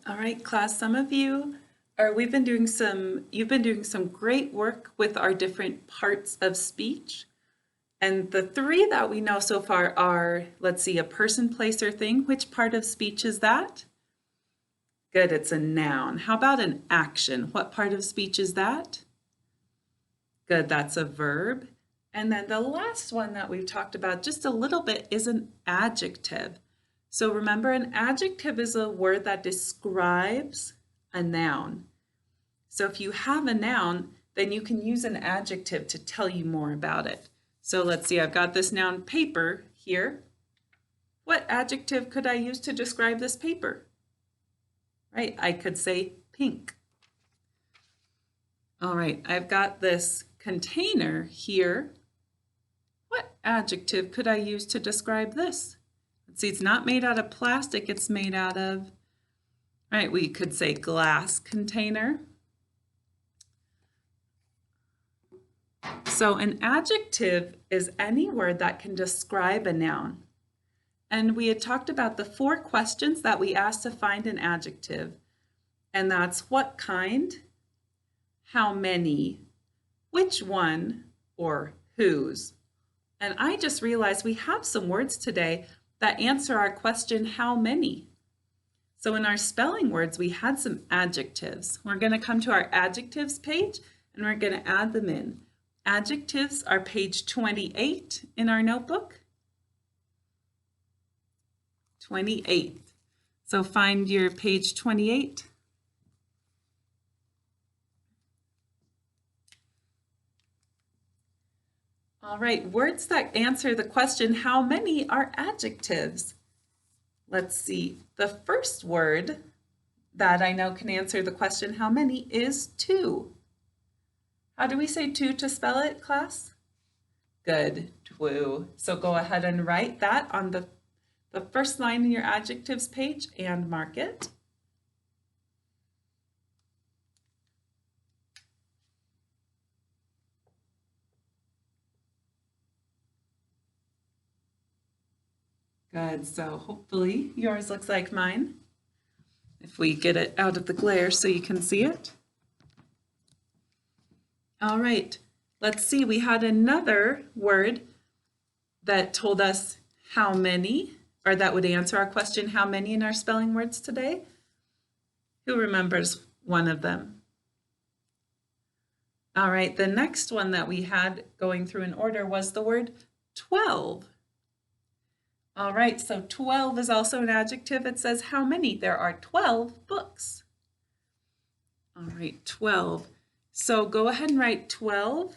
All right, class, you've been doing some great work with our different parts of speech. And the three that we know so far are, let's see, a person, place, or thing. Which part of speech is that? Good, it's a noun. How about an action? What part of speech is that? Good, that's a verb. And then the last one that we've talked about just a little bit is an adjective. So remember, an adjective is a word that describes a noun. So if you have a noun, then you can use an adjective to tell you more about it. So let's see, I've got this noun paper here. What adjective could I use to describe this paper? Right, I could say pink. All right, I've got this container here. What adjective could I use to describe this? Let's see, it's not made out of plastic, it's made out of, right, we could say glass container. So an adjective is any word that can describe a noun. And we had talked about the 4 questions that we asked to find an adjective. And that's what kind, how many, which one, or whose. And I just realized we have some words today that answer our question, how many? So in our spelling words, we had some adjectives. We're going to come to our adjectives page and we're going to add them in. Adjectives are page 28 in our notebook. 28. So find your page 28. All right, words that answer the question, how many, are adjectives. Let's see, the first word that I know can answer the question, how many, is two. How do we say two to spell it, class? Good, two. So go ahead and write that on the first line in your adjectives page and mark it. Good, so hopefully yours looks like mine. If we get it out of the glare so you can see it. All right, let's see, we had another word that told us how many, or that would answer our question, how many, in our spelling words today? Who remembers one of them? All right, the next one that we had going through in order was the word 12. All right, so 12 is also an adjective. It says how many? There are 12 books. All right, 12. So go ahead and write 12.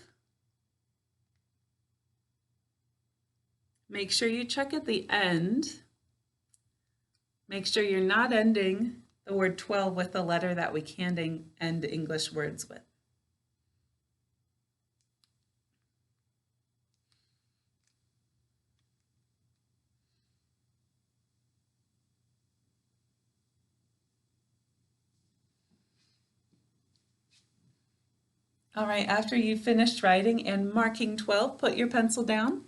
Make sure you check at the end. Make sure you're not ending the word 12 with a letter that we can't end English words with. All right, after you've finished writing and marking 12, put your pencil down.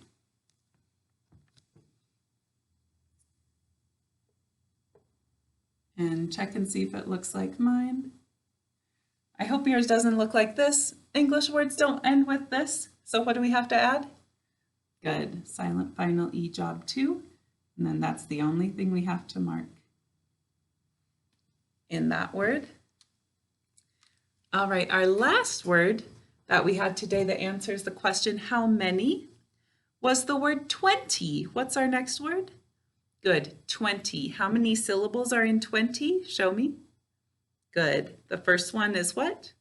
And check and see if it looks like mine. I hope yours doesn't look like this. English words don't end with this. So what do we have to add? Good, silent final E job 2. And then that's the only thing we have to mark in that word. All right, our last word that we had today that answers the question, how many, was the word 20. What's our next word? Good, 20. How many syllables are in 20? Show me. Good. The first one is what?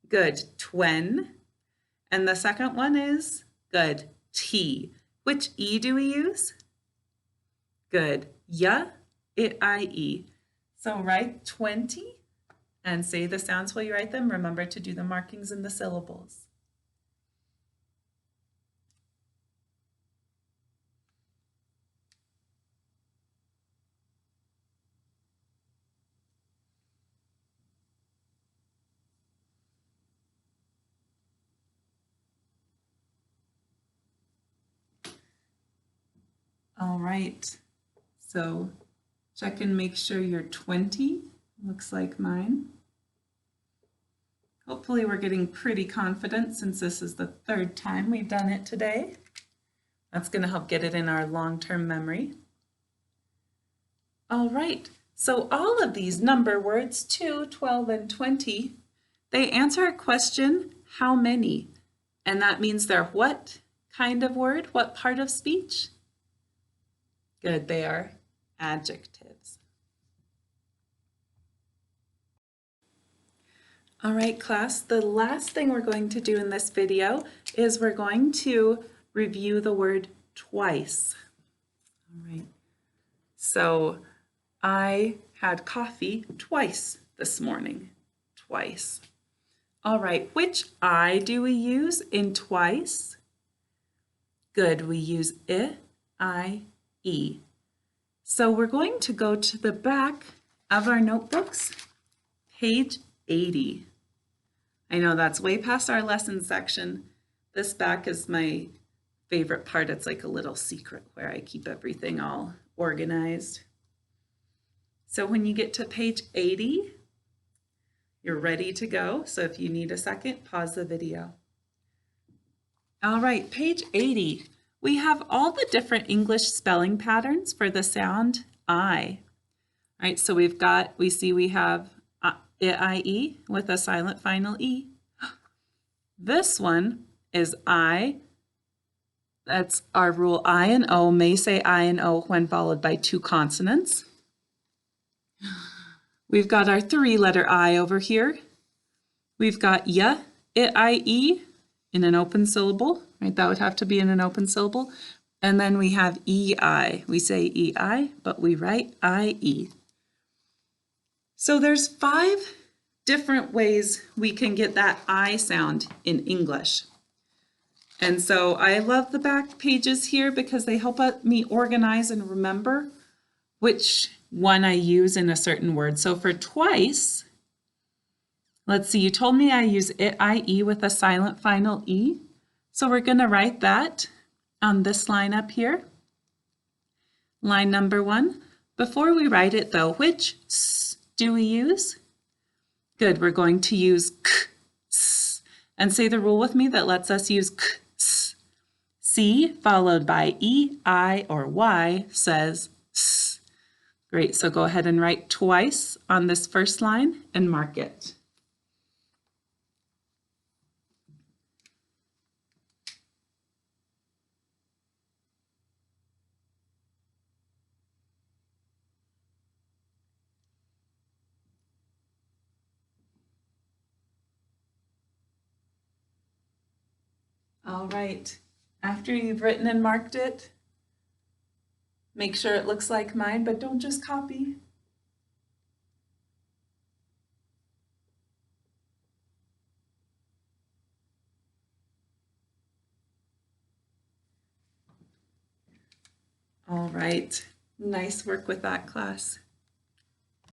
Good, twen. And the second one is, good, T. Which E do we use? Good, ya, it, I, E. So write 20 and say the sounds while you write them. Remember to do the markings in the syllables. All right, so check and make sure you're 20 Looks like mine. Hopefully we're getting pretty confident since this is the third time we've done it today. That's going to help get it in our long-term memory. All right, so all of these number words, 2, 12, and 20, they answer a question, how many? And that means they're what kind of word? What part of speech? Good, they are adjectives. All right, class, the last thing we're going to do in this video is we're going to review the word twice. All right, so I had coffee twice this morning, twice. All right, which I do we use in twice? Good, we use I, E. So we're going to go to the back of our notebooks, page 80. I know that's way past our lesson section. This back is my favorite part. It's like a little secret where I keep everything all organized. So when you get to page 80, you're ready to go. So if you need a second, pause the video. All right, page 80. We have all the different English spelling patterns for the sound I. All right, so we have I-E with a silent final E. This one is I. That's our rule. I and O may say I and O when followed by two consonants. We've got our three-letter I over here. We've got y, I-E in an open syllable, right? That would have to be in an open syllable. And then we have EI. We say EI, but we write IE. So there's 5 different ways we can get that I sound in English. And so I love the back pages here because they help me organize and remember which one I use in a certain word. So for twice, let's see, you told me I use IE with a silent final E. So we're going to write that on this line up here. Line number 1. Before we write it though, which S do we use? Good, we're going to use K, S. And say the rule with me that lets us use K, S. C followed by E, I, or Y says S. Great, so go ahead and write twice on this first line and mark it. All right, after you've written and marked it, make sure it looks like mine, but don't just copy. All right, nice work with that, class.